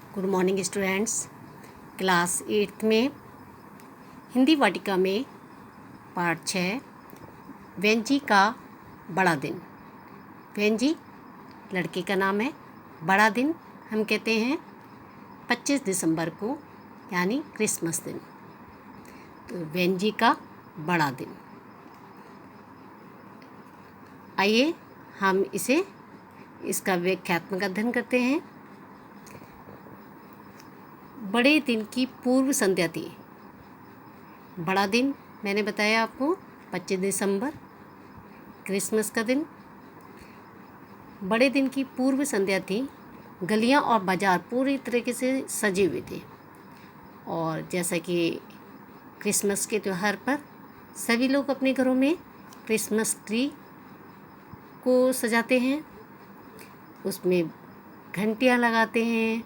Good morning students. Class 8th में हिंदी वाटिका में पाठ 6 वेंजी का बड़ा दिन। वेंजी लड़के का नाम है। बड़ा दिन हम कहते हैं 25 दिसंबर को, यानी क्रिसमस दिन। तो वेंजी का बड़ा दिन। आइए हम इसका व्याख्यात्मक अध्ययन करते हैं। बड़े दिन की पूर्व संध्या थी। बड़ा दिन मैंने बताया आपको 25 दिसंबर, क्रिसमस का दिन। बड़े दिन की पूर्व संध्या थी। गलियां और बाज़ार पूरी तरीके से सजे हुए थे। और जैसा कि क्रिसमस के त्यौहार पर सभी लोग अपने घरों में क्रिसमस ट्री को सजाते हैं, उसमें घंटियां लगाते हैं,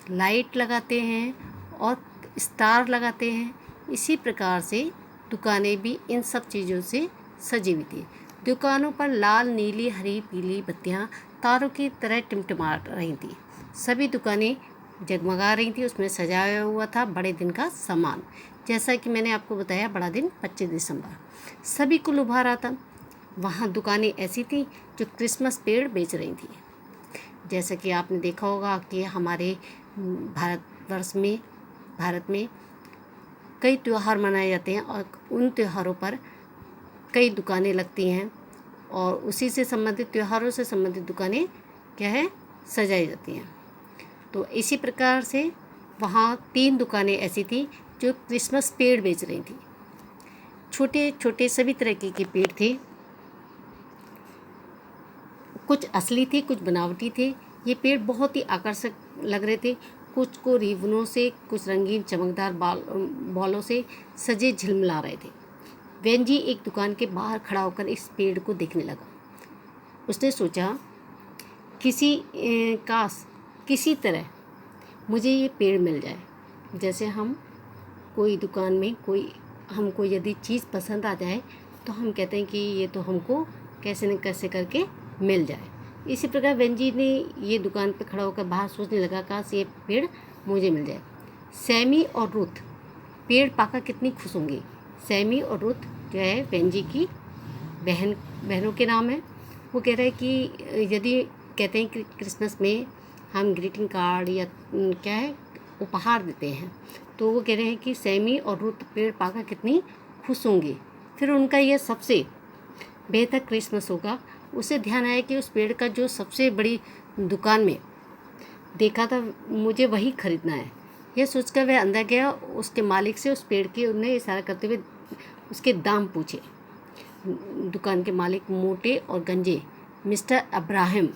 लाइट लगाते हैं और स्टार लगाते हैं। इसी प्रकार से दुकानें भी इन सब चीज़ों से सजी हुई थी। दुकानों पर लाल, नीली, हरी, पीली बत्तियां तारों की तरह टिमटिमा रही थी। सभी दुकानें जगमगा रही थी। उसमें सजाया हुआ था बड़े दिन का सामान। जैसा कि मैंने आपको बताया, बड़ा दिन 25 दिसंबर सभी को लुभा रहा था। वहाँ दुकानें ऐसी थी जो क्रिसमस पेड़ बेच रही थी। जैसा कि आपने देखा होगा कि हमारे भारत में कई त्यौहार मनाए जाते हैं और उन त्योहारों पर कई दुकानें लगती हैं और उसी से संबंधित त्योहारों से संबंधित दुकानें क्या है, सजाई जाती हैं। तो इसी प्रकार से वहाँ 3 दुकानें ऐसी थी जो क्रिसमस पेड़ बेच रही थी। छोटे छोटे सभी तरह के पेड़ थे। कुछ असली थे, कुछ बनावटी थे। ये पेड़ बहुत ही आकर्षक लग रहे थे। कुछ को रिबनों से, कुछ रंगीन चमकदार बॉलों से सजे झिलमिला रहे थे। वेंजी एक दुकान के बाहर खड़ा होकर इस पेड़ को देखने लगा। उसने सोचा, किसी तरह मुझे ये पेड़ मिल जाए। जैसे हम कोई दुकान में हमको यदि चीज़ पसंद आ जाए तो हम कहते हैं कि ये तो हमको कैसे न कैसे करके मिल जाए। इसी प्रकार वेंजी ने ये दुकान पर खड़ा होकर बाहर सोचने लगा, काश ये पेड़ मुझे मिल जाए। सैमी और रुथ पेड़ पाकर कितनी खुश होंगी। सैमी और रुथ जो है वेंजी की बहनों के नाम है। वो कह रहे हैं कि यदि कहते हैं कि क्रिसमस में हम ग्रीटिंग कार्ड या क्या है उपहार देते हैं, तो वो कह रहे हैं कि सैमी और रुथ पेड़ पाकर कितनी खुश होंगी। फिर उनका यह सबसे बेहतर क्रिसमस होगा। उसे ध्यान आया कि उस पेड़ का जो सबसे बड़ी दुकान में देखा था, मुझे वही खरीदना है। यह सोचकर वह अंदर गया। उसके मालिक से उस पेड़ की उन्हें इशारा करते हुए उसके दाम पूछे। दुकान के मालिक मोटे और गंजे मिस्टर अब्राहम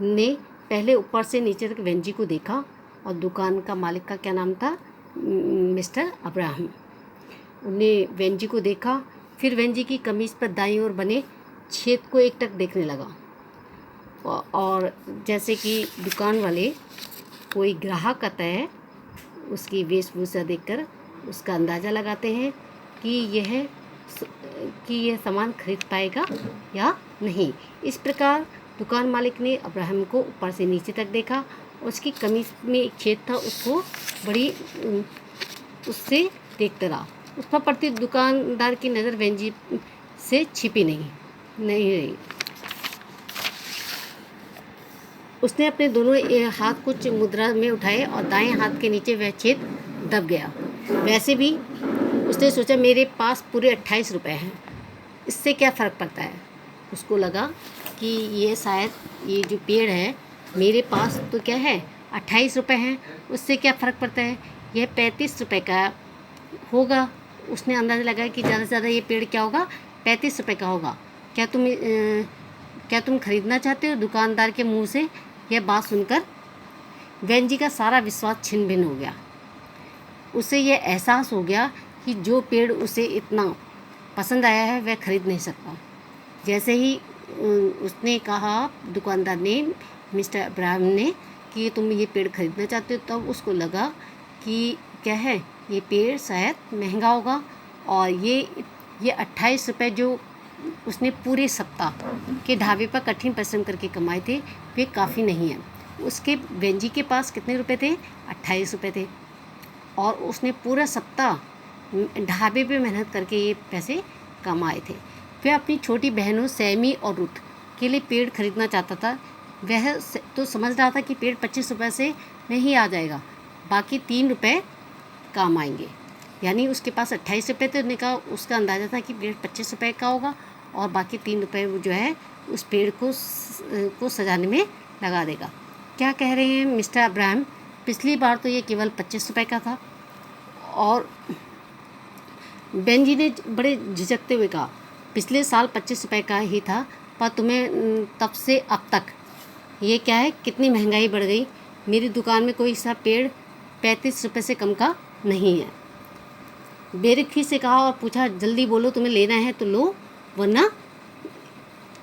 ने पहले ऊपर से नीचे तक वेंजी को देखा। और दुकान का मालिक का क्या नाम था? Mister Abraham. उन्हें वेंजी को देखा। फिर वेंजी की कमीज़ पर दाईं ओर बने छेद को एकटक देखने लगा। और जैसे कि दुकान वाले कोई ग्राहक आता है, उसकी वेशभूषा देखकर उसका अंदाज़ा लगाते हैं कि यह सामान खरीद पाएगा या नहीं। इस प्रकार दुकान मालिक ने अब्राहम को ऊपर से नीचे तक देखा। उसकी कमीज में एक छेद था, उसको उससे देखता रहा। उस पर पड़ती दुकानदार की नज़र वेंजी से छिपी नहीं रही। उसने अपने दोनों हाथ कुछ मुद्रा में उठाए और दाएं हाथ के नीचे वह छेद दब गया। वैसे भी उसने सोचा, मेरे पास पूरे 28 रुपये हैं, इससे क्या फ़र्क पड़ता है। उसको लगा कि ये शायद ये जो पेड़ है, मेरे पास तो क्या है 28 रुपये हैं, उससे क्या फ़र्क पड़ता है, यह 35 रुपये का होगा। उसने अंदाज़ा लगाया कि ज़्यादा से ज़्यादा ये पेड़ क्या होगा, 35 रुपये का होगा। क्या तुम खरीदना चाहते हो? दुकानदार के मुंह से यह बात सुनकर वेंजी का सारा विश्वास छिन भिन्न हो गया। उसे यह एहसास हो गया कि जो पेड़ उसे इतना पसंद आया है वह खरीद नहीं सकता। जैसे ही उसने कहा, दुकानदार ने, मिस्टर अब्राहम ने, कि तुम ये पेड़ खरीदना चाहते हो, तब उसको लगा कि क्या है, ये पेड़ शायद महंगा होगा और ये 28 रुपये जो उसने पूरे सप्ताह के ढाबे पर कठिन परिश्रम करके कमाए थे, वे काफ़ी नहीं हैं। उसके वेंजी के पास कितने रुपए थे? 28 रुपये थे। और उसने पूरा सप्ताह ढाबे पे मेहनत करके ये पैसे कमाए थे। वह अपनी छोटी बहनों सैमी और रुथ के लिए पेड़ खरीदना चाहता था। वह तो समझ रहा था कि पेड़ 25 रुपये से नहीं आ जाएगा, बाकी 3 रुपये काम आएंगे। यानी उसके पास 28 रुपये थे। उसने कहा, उसका अंदाज़ा था कि पेड़ 25 रुपये का होगा और बाकी 3 रुपये वो जो है उस पेड़ को सजाने में लगा देगा। क्या कह रहे हैं मिस्टर अब्राहम? पिछली बार तो ये केवल 25 रुपये का था। और बेंजी ने बड़े झिझकते हुए कहा, पिछले साल 25 रुपये का ही था, पर तुम्हें तब से अब तक ये क्या है, कितनी महंगाई बढ़ गई। मेरी दुकान में कोई सा पेड़ 35 रुपये से कम का नहीं है। बेरुखी से कहा और पूछा, जल्दी बोलो, तुम्हें लेना है तो लो, वरना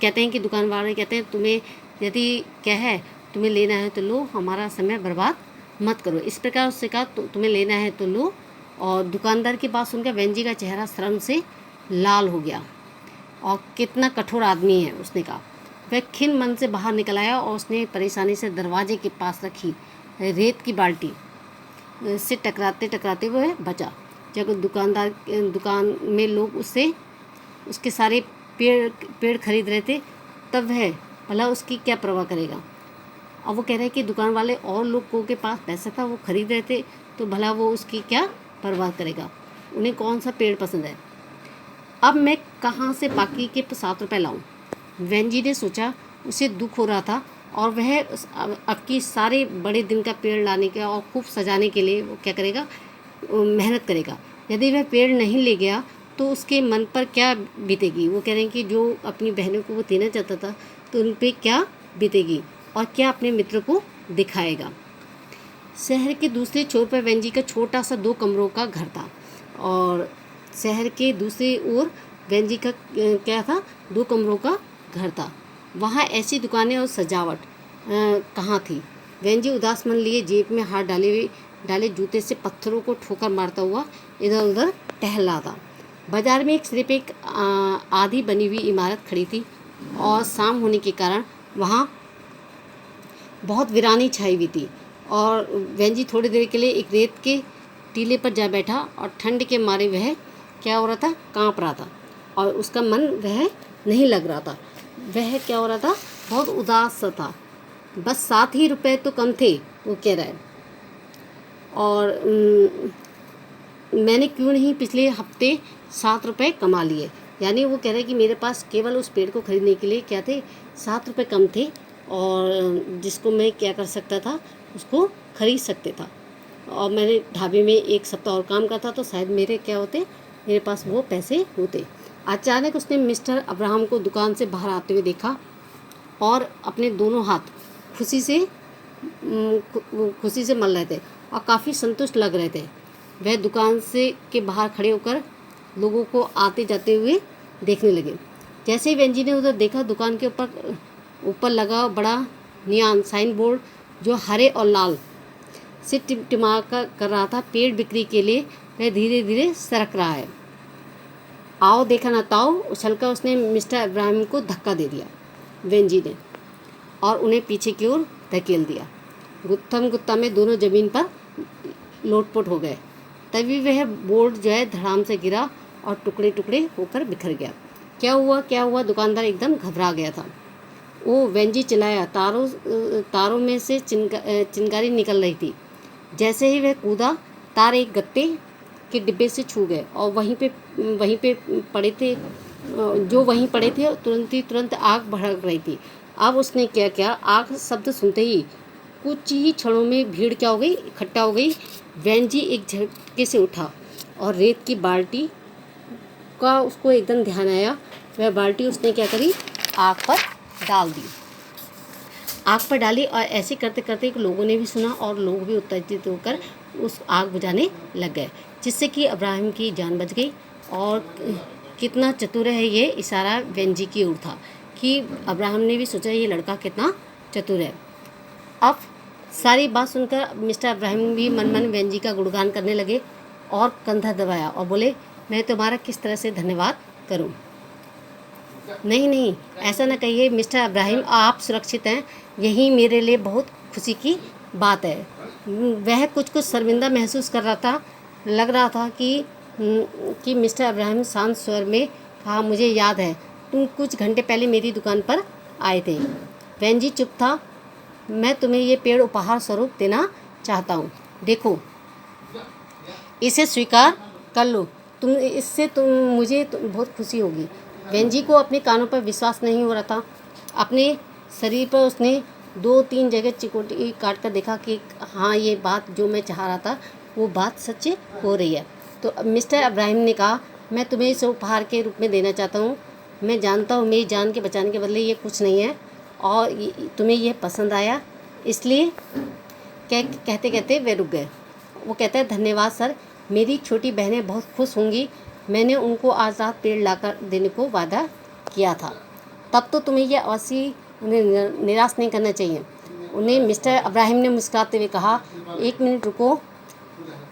कहते हैं कि दुकान वाले कहते हैं, तुम्हें यदि क्या है तुम्हें लेना है तो लो, हमारा समय बर्बाद मत करो। इस प्रकार उससे कहा, तुम्हें लेना है तो लो। और दुकानदार की बात सुनकर वेंजी का चेहरा शर्म से लाल हो गया। और कितना कठोर आदमी है, उसने कहा। वह खिन्न मन से बाहर निकल आया और उसने परेशानी से दरवाजे के पास रखी रेत की बाल्टी से टकराते टकराते वह बचा। जब दुकान में लोग उसके सारे पेड़ खरीद रहे थे, तब वह भला उसकी क्या परवाह करेगा। अब वो कह रहे हैं कि दुकान वाले और लोगों के पास पैसा था, वो खरीद रहे थे, तो भला वो उसकी क्या परवाह करेगा। उन्हें कौन सा पेड़ पसंद है। अब मैं कहाँ से बाकी के 7 रुपये लाऊं? वेंजी ने सोचा। उसे दुख हो रहा था और वह अब की सारे बड़े दिन का पेड़ लाने का और खूब सजाने के लिए वो क्या करेगा, मेहनत करेगा। यदि वह पेड़ नहीं ले गया तो उसके मन पर क्या बीतेगी। वो कह रहे हैं कि जो अपनी बहनों को वो देना चाहता था, तो उन पर क्या बीतेगी और क्या अपने मित्र को दिखाएगा। शहर के दूसरे छोर पर वेंजी का छोटा सा 2 कमरों का घर था। और शहर के दूसरी ओर वेंजी का क्या था, 2 कमरों का घर था। वहाँ ऐसी दुकानें और सजावट कहाँ थी। वेंजी उदास मन लिए जेब में हाथ डाले जूते से पत्थरों को ठोकर मारता हुआ इधर उधर टहल रहा था। बाजार में सिर्फ एक आधी बनी हुई इमारत खड़ी थी और शाम होने के कारण वहाँ बहुत वीरानी छाई हुई थी। और वेंजी थोड़ी देर के लिए एक रेत के टीले पर जा बैठा और ठंड के मारे वह क्या हो रहा था, कांप रहा था और उसका मन वह नहीं लग रहा था। वह क्या हो रहा था, बहुत उदास सा था। बस 7 ही रुपये तो कम थे, वो कह रहा है। और मैंने क्यों नहीं पिछले हफ्ते 7 रुपये कमा लिए। यानी वो कह रहा है कि मेरे पास केवल उस पेड़ को खरीदने के लिए क्या थे, 7 रुपये कम थे, और जिसको मैं क्या कर सकता था, उसको खरीद सकते था। और मैंने ढाबे में 1 सप्ताह और काम करता तो शायद मेरे पास वो पैसे होते। अचानक उसने मिस्टर अब्राहम को दुकान से बाहर आते हुए देखा और अपने दोनों हाथ खुशी से मल रहे थे और काफ़ी संतुष्ट लग रहे थे। वह दुकान के बाहर खड़े होकर लोगों को आते जाते हुए देखने लगे। जैसे ही वेंजी ने उधर देखा, दुकान के ऊपर लगा बड़ा नियॉन साइन बोर्ड जो हरे और लाल से टिमटिमा कर रहा था, पेड़ बिक्री के लिए। वह धीरे धीरे सरक रहा है। आओ देखा ना ताओ, उछलकर उसने मिस्टर अब्राहम को धक्का दे दिया वेंजी ने, और उन्हें पीछे की ओर धकेल दिया। गुत्थम गुत्ता में दोनों ज़मीन पर लोटपोट हो गए। तभी वह बोर्ड जो है धड़ाम से गिरा और टुकड़े टुकड़े होकर बिखर गया। क्या हुआ? दुकानदार एकदम घबरा गया था। वो वेंजी चिल्लाया। तारों में से चिंगारी निकल रही थी। जैसे ही वह कूदा, तार एक गत्ते के डिब्बे से छू गए और वहीं पे पड़े थे तुरंत आग भड़क रही थी। अब उसने क्या किया, आग शब्द सुनते ही कुछ ही क्षणों में भीड़ क्या हो गई, इकट्ठा हो गई। वेंजी एक झटके से उठा और रेत की बाल्टी का उसको एकदम ध्यान आया। वह बाल्टी उसने क्या करी, आग पर डाली और ऐसे करते करते लोगों ने भी सुना और लोग भी उत्तेजित होकर उस आग बुझाने लग गए, जिससे कि अब्राहम की जान बच गई। और कितना चतुर है, ये इशारा वेंजी की ओर था कि अब्राहम ने भी सोचा ये लड़का कितना चतुर है। अब सारी बात सुनकर मिस्टर अब्राहम भी मन मन वेंजी का गुणगान करने लगे और कंधा दबाया और बोले, मैं तुम्हारा किस तरह से धन्यवाद करूं। नहीं, ऐसा ना कहिए मिस्टर अब्राहम, आप सुरक्षित हैं, यही मेरे लिए बहुत खुशी की बात है। वह कुछ शर्मिंदा महसूस कर रहा था। लग रहा था कि मिस्टर अब्राहम शांत स्वर में कहा, मुझे याद है तुम कुछ घंटे पहले मेरी दुकान पर आए थे। वेंजी चुप था। मैं तुम्हें ये पेड़ उपहार स्वरूप देना चाहता हूँ। देखो, इसे स्वीकार कर लो। तुम मुझे बहुत खुशी होगी। वेंजी को अपने कानों पर विश्वास नहीं हो रहा था। अपने शरीर पर उसने 2-3 जगह चिकोटी काट कर देखा कि हाँ, ये बात जो मैं चाह रहा था वो बात सच हो रही है। तो मिस्टर अब्राहम ने कहा, मैं तुम्हें इसे उपहार के रूप में देना चाहता हूँ। मैं जानता हूँ मेरी जान के बचाने के बदले ये कुछ नहीं है, और तुम्हें यह पसंद आया, इसलिए कहते कहते वे रुक गए। वो कहता है, धन्यवाद सर, मेरी छोटी बहनें बहुत खुश होंगी। मैंने उनको आज रात पेड़ लाकर देने को वादा किया था। तब तो तुम्हें यह अवश्य उन्हें निराश नहीं करना चाहिए। उन्हें मिस्टर अब्राहम ने मुस्कुराते हुए कहा, एक मिनट रुको।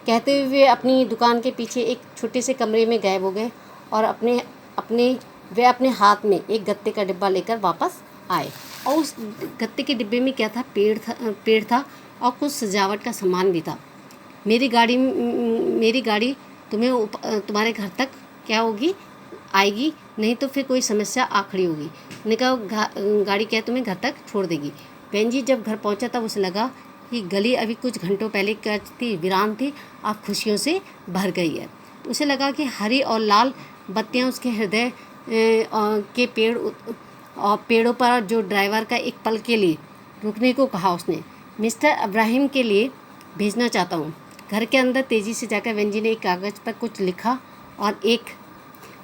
कहते हुए अपनी दुकान के पीछे एक छोटे से कमरे में गायब हो गए और अपने हाथ में एक गत्ते का डिब्बा लेकर वापस आए। और उस गत्ते के डिब्बे में क्या था? पेड़ था और कुछ सजावट का सामान भी था। मेरी गाड़ी तुम्हारे घर तक क्या होगी, आएगी, नहीं तो फिर कोई समस्या आ खड़ी होगी। उन्होंने कहा, गाड़ी क्या तुम्हें घर तक छोड़ देगी। वेंजी जब घर पहुंचा तब उसे लगा कि गली अभी कुछ घंटों पहले क्या थी, वीरान थी, अब खुशियों से भर गई है। उसे लगा कि हरी और लाल बत्तियां उसके हृदय के पेड़ों पर जो ड्राइवर का एक पल के लिए रुकने को कहा उसने। मिस्टर अब्राहम के लिए भेजना चाहता हूँ। घर के अंदर तेज़ी से जाकर वेंजी ने एक कागज़ पर कुछ लिखा और एक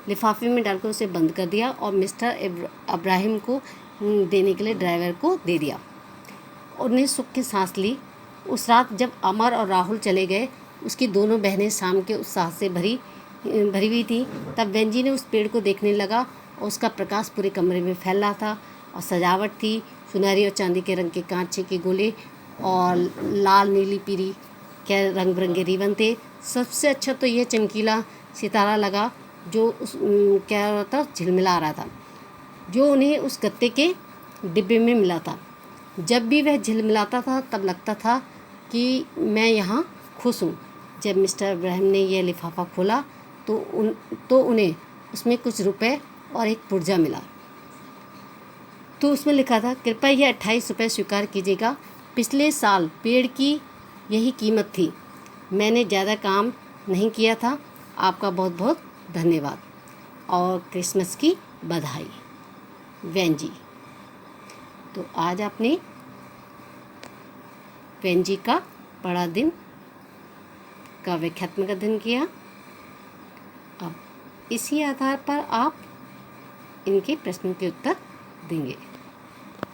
लिफाफे में डालकर उसे बंद कर दिया और मिस्टर अब्राहम को देने के लिए ड्राइवर को दे दिया। उन्हें सुख की सांस ली। उस रात जब अमर और राहुल चले गए, उसकी दोनों बहनें शाम के उत्साह से भरी हुई थी। तब वेंजी ने उस पेड़ को देखने लगा और उसका प्रकाश पूरे कमरे में फैल रहा था और सजावट थी। सुनहरी और चांदी के रंग के कांचे के गोले और लाल, नीली, पीली के रंग बिरंगे रिबन थे। सबसे अच्छा तो यह चमकीला सितारा लगा जो क्या हो रहा था, झिलमिला रहा था, जो उन्हें उस गत्ते के डिब्बे में मिला था। जब भी वह झिलमिलाता था तब लगता था कि मैं यहाँ खुश हूँ। जब मिस्टर अब्राहम ने यह लिफाफा खोला तो उन्हें उसमें कुछ रुपए और एक पुर्जा मिला। तो उसमें लिखा था, कृपया यह 28 रुपये स्वीकार कीजिएगा। पिछले साल पेड़ की यही कीमत थी। मैंने ज़्यादा काम नहीं किया था। आपका बहुत बहुत धन्यवाद और क्रिसमस की बधाई, वेंजी। तो आज आपने वेंजी का बड़ा दिन का व्याख्यात्मक अध्ययन किया। अब इसी आधार पर आप इनके प्रश्नों के उत्तर देंगे।